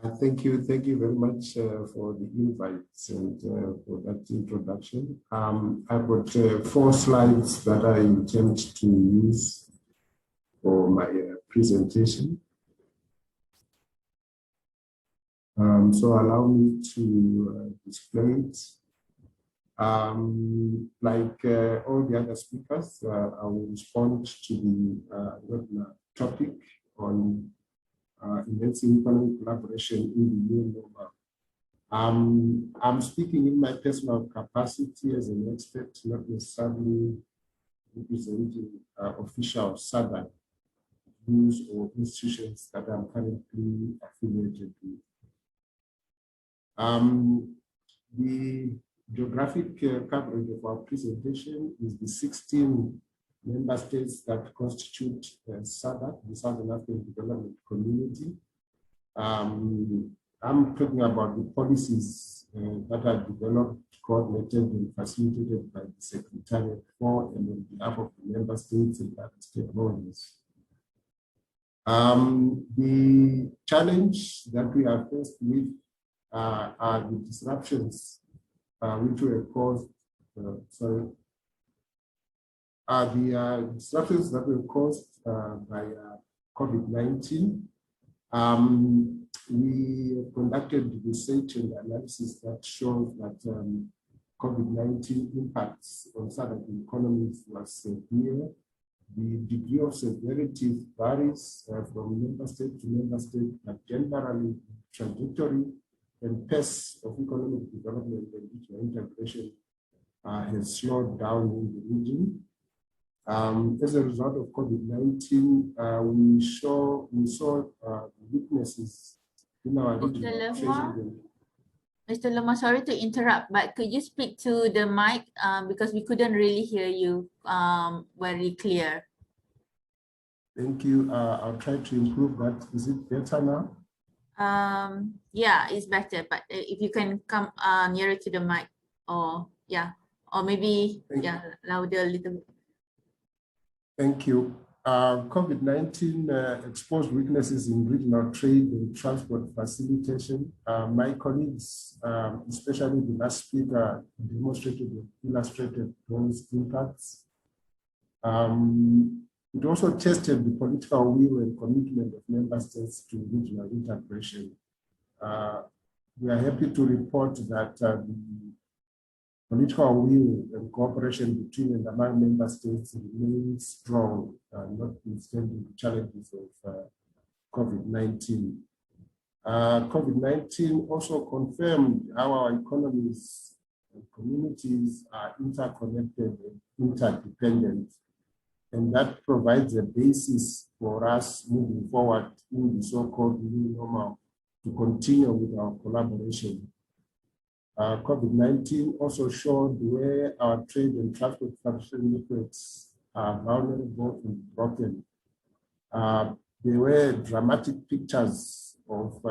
Thank you very much for the invites and for that introduction. I've got 4 slides that I intend to use for my presentation. So allow me to display it. Like all the other speakers, I will respond to the webinar topic on enhancing economic collaboration in the new normal. I'm speaking in my personal capacity as an expert, not necessarily representing official SADC views or institutions that I'm currently affiliated with. The geographic coverage of our presentation is the 16 member states that constitute SADC, the Southern African Development Community. I'm talking about the policies that are developed, coordinated, and facilitated by the Secretariat for and on behalf of the member states and other stakeholders. The challenge that we are faced with are the disruptions which were caused, the disruptions that were caused by COVID-19. We conducted research and analysis that shows that COVID-19 impacts on Southern economies was severe. The degree of severity varies from member state to member state, but generally trajectory and pace of economic development and regional integration has slowed down in the region. As a result of COVID-19, we saw weaknesses in our region. Mr. Lovemore, sorry to interrupt, but could you speak to the mic because we couldn't really hear you very clear. Thank you. I'll try to improve that. Is it better now? Yeah, it's better, but if you can come nearer to the mic, or maybe louder a little bit. Thank you. COVID-19 exposed weaknesses in regional trade and transport facilitation. My colleagues, especially the last speaker, demonstrated and illustrated those impacts. It also tested the political will and commitment of member states to regional integration. We are happy to report that the political will and cooperation between and among member states remains strong, notwithstanding the challenges of COVID-19. COVID-19 also confirmed how our economies and communities are interconnected and interdependent, and that provides a basis for us moving forward in the so-called new normal to continue with our collaboration. COVID-19 also showed where our trade and transport networks are vulnerable and broken. There were dramatic pictures of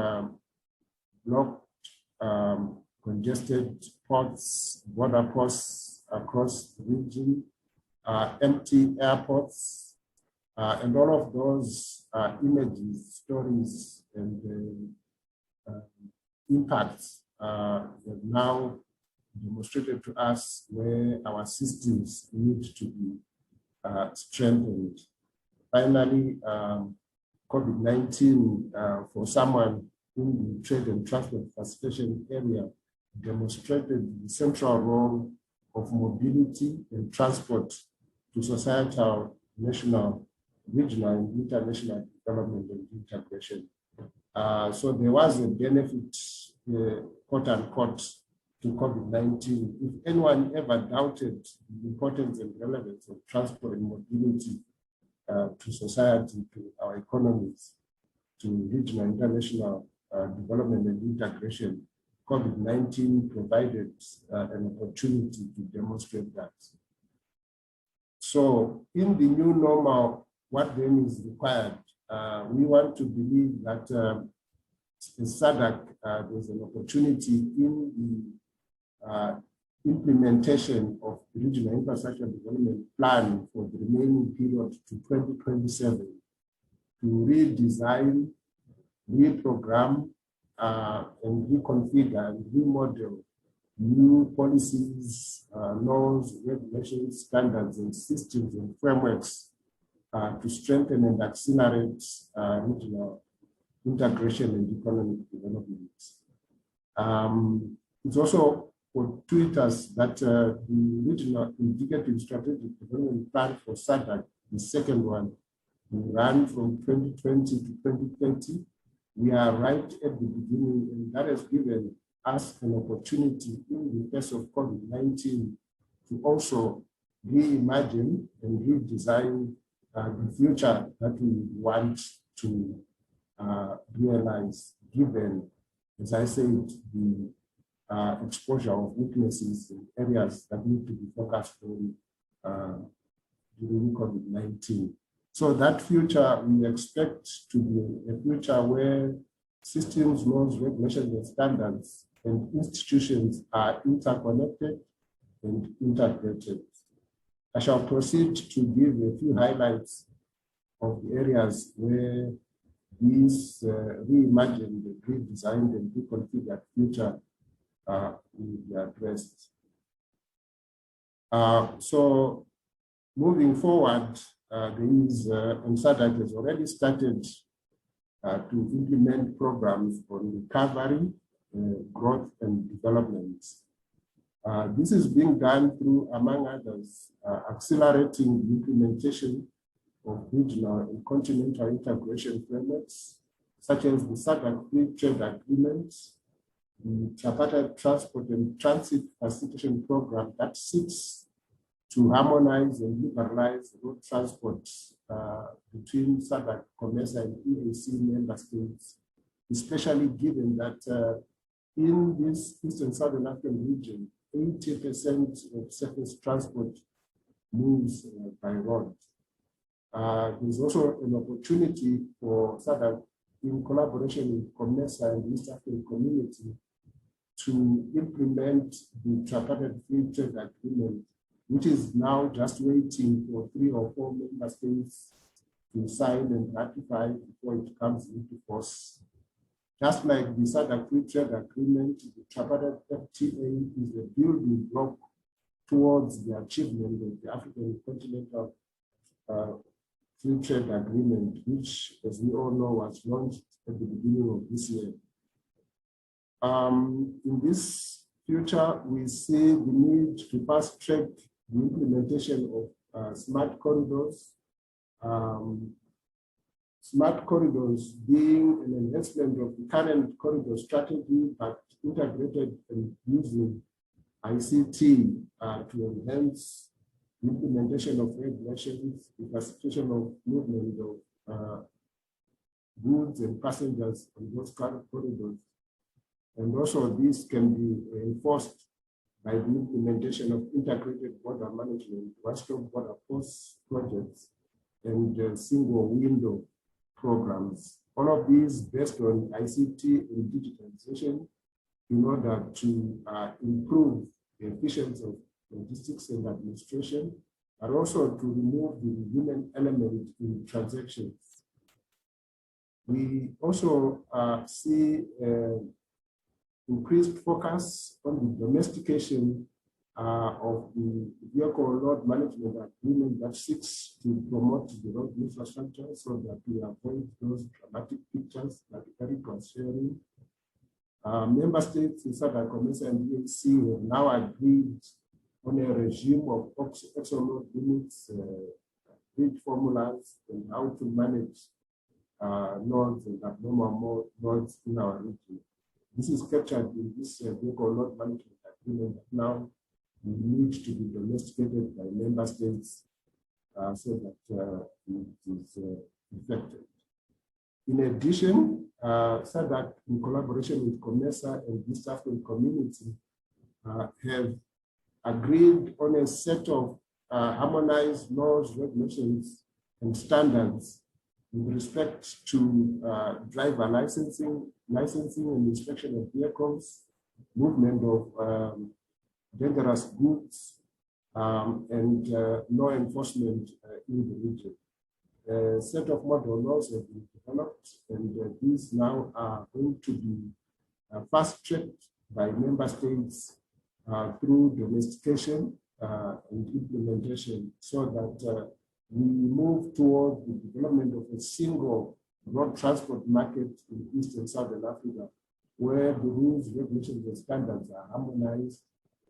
blocked, congested ports, border posts across the region, empty airports, and all of those images, stories, and impacts have now demonstrated to us where our systems need to be strengthened. Finally, COVID-19 for someone in the trade and transport facilitation area demonstrated the central role of mobility and transport to societal, national, regional, and international development and integration. So there was a benefit, quote unquote, to COVID-19. If anyone ever doubted the importance and relevance of transport and mobility to society, to our economies, to regional, international development and integration, COVID-19 provided an opportunity to demonstrate that. So in the new normal, what then is required? We want to believe that in SADC, there's an opportunity in the implementation of the Regional Infrastructure Development Plan for the remaining period to 2027 to redesign, reprogram, and reconfigure and remodel new policies, laws, regulations, standards, and systems and frameworks to strengthen and accelerate regional integration and economic development. It's also fortuitous that the Regional Indicative Strategic Development Plan for SADC, the second one, will run from 2020 to 2030. We are right at the beginning, and that has given us an opportunity in the face of COVID-19 to also reimagine and redesign the future that we want to realize, given, as I said, the exposure of weaknesses in areas that need to be focused on during COVID-19. So that future we expect to be a future where systems, laws, regulations, and standards and institutions are interconnected and integrated. I shall proceed to give a few highlights of the areas where these reimagined, redesigned, and reconfigured future will be addressed. So moving forward, SADC has already started to implement programs on recovery, growth, and development. This is being done through, among others, accelerating the implementation of regional and continental integration frameworks, such as the SADC Free Trade Agreement, the Tripartite Transport and Transit Facilitation Program that seeks to harmonize and liberalize road transport between SADC, COMESA, and EAC member states, especially given that in this East and Southern African region, 80% of surface transport moves by road. There's also an opportunity for SADC, in collaboration with COMESA and the East African community, to implement the Tripartite Free Trade Agreement, which is now just waiting for 3 or 4 member states to sign and ratify before it comes into force. Just like the SADC Free Trade Agreement, the Tripartite FTA is a building block towards the achievement of the African Continental Free Trade Agreement, which, as we all know, was launched at the beginning of this year. In this future, we see the need to fast-track the implementation of smart corridors. Smart corridors being an enhancement of the current corridor strategy, but integrated and using ICT to enhance the implementation of regulations, the facilitation of movement of goods and passengers on those current corridors. And also this can be enforced by the implementation of integrated border management, one-stop border post projects, and single window programs. All of these based on ICT and digitalization in order to improve the efficiency of logistics and administration, but also to remove the human element in transactions. We also see increased focus on the domestication of the vehicle load management agreement that seeks to promote the road infrastructure so that we avoid those dramatic pictures that Eric was sharing. Member states in SADC, COMESA, and EAC have now agreed on a regime of load limits, bid formulas, and how to manage loads and abnormal loads in our region. This is captured in this vehicle load management agreement that now need to be domesticated by member states so that it is effective. In addition, SADC, in collaboration with COMESA and the East African community, have agreed on a set of harmonized laws, regulations, and standards with respect to driver licensing and inspection of vehicles, movement of dangerous goods, and law enforcement in the region. A set of model laws have been developed, and these now are going to be fast-tracked by member states through domestication and implementation, so that we move toward the development of a single road transport market in East and Southern Africa, where the rules, regulations, and standards are harmonized,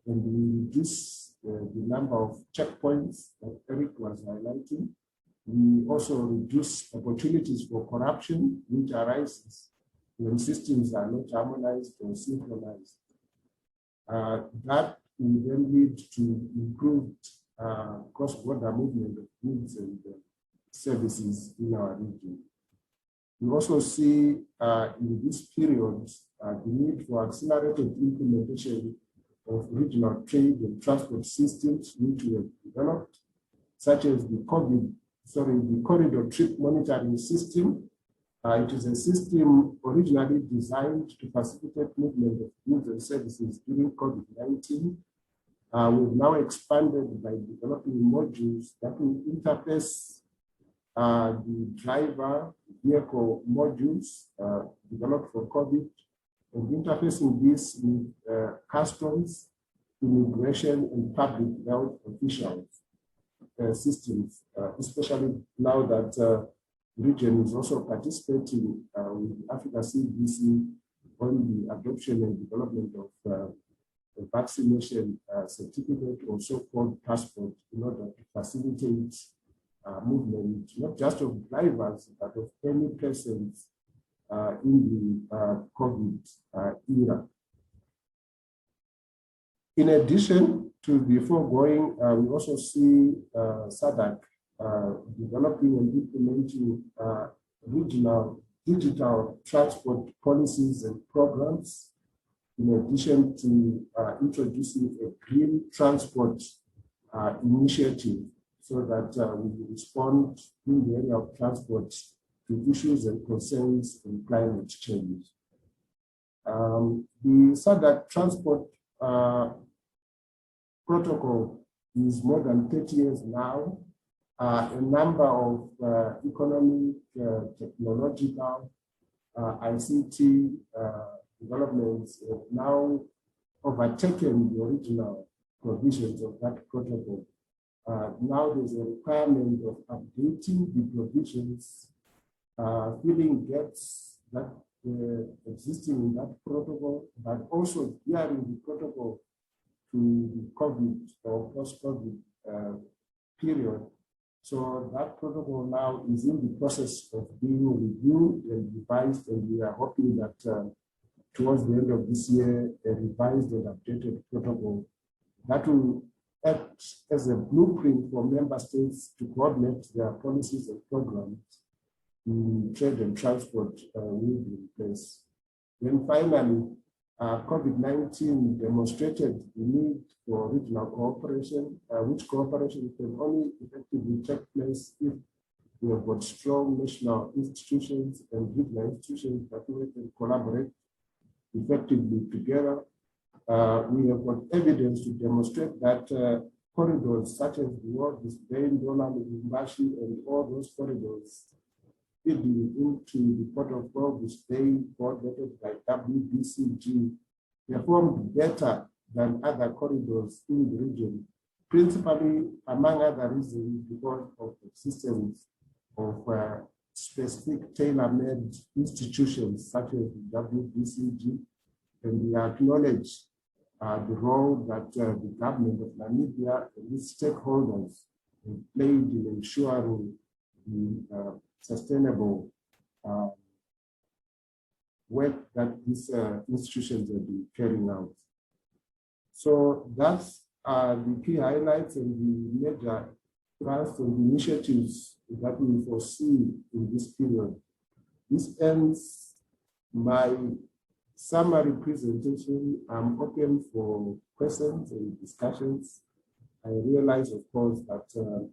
and we reduce the number of checkpoints that Eric was highlighting. We also reduce opportunities for corruption, which arises when systems are not harmonized or synchronized. That will then lead to improved cross-border movement of goods and services in our region. We also see in this period the need for accelerated implementation of regional trade and transport systems which we have developed, such as the corridor trip monitoring system. It is a system originally designed to facilitate movement of goods and services during COVID-19. We've now expanded by developing modules that will interface the driver vehicle modules developed for COVID, and interfacing this with customs, immigration, and public health officials systems, especially now that the region is also participating with Africa CDC on the adoption and development of a vaccination certificate, or so-called passport, in order to facilitate movement, not just of drivers, but of any persons in the COVID era. In addition to the foregoing, we also see SADC developing and implementing regional digital transport policies and programs, in addition to introducing a green transport initiative, so that we respond in the area of transport to issues and concerns in climate change. The SADC transport protocol is more than 30 years now. A number of economic, technological, ICT developments have now overtaken the original provisions of that protocol. Now there's a requirement of updating the provisions, filling gaps that were existing in that protocol, but also gearing the protocol to the COVID or post-COVID period. So that protocol now is in the process of being reviewed and revised, and we are hoping that towards the end of this year, a revised and updated protocol that will act as a blueprint for member states to coordinate their policies and programs in trade and transport will be in place. Then finally, COVID-19 demonstrated the need for regional cooperation, which cooperation can only effectively take place if we have got strong national institutions and regional institutions that we can collaborate effectively together. We have got evidence to demonstrate that corridors such as the world displaying Dola, Lubumbashi, and all those corridors feeding into the Port of Gold Bay, coordinated by WBCG, performed better than other corridors in the region, principally, among other reasons, because of the existence of specific tailor-made institutions such as the WBCG, and we acknowledge the role that the government of Namibia and its stakeholders have played in ensuring the sustainable work that these institutions have been carrying out. So that's the key highlights and the major thrusts and initiatives that we foresee in this period. This ends my summary presentation. I'm open for questions and discussions. I realize, of course, that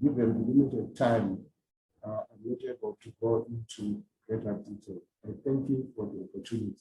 given the limited time, I'm not able to go into greater detail. I thank you for the opportunity.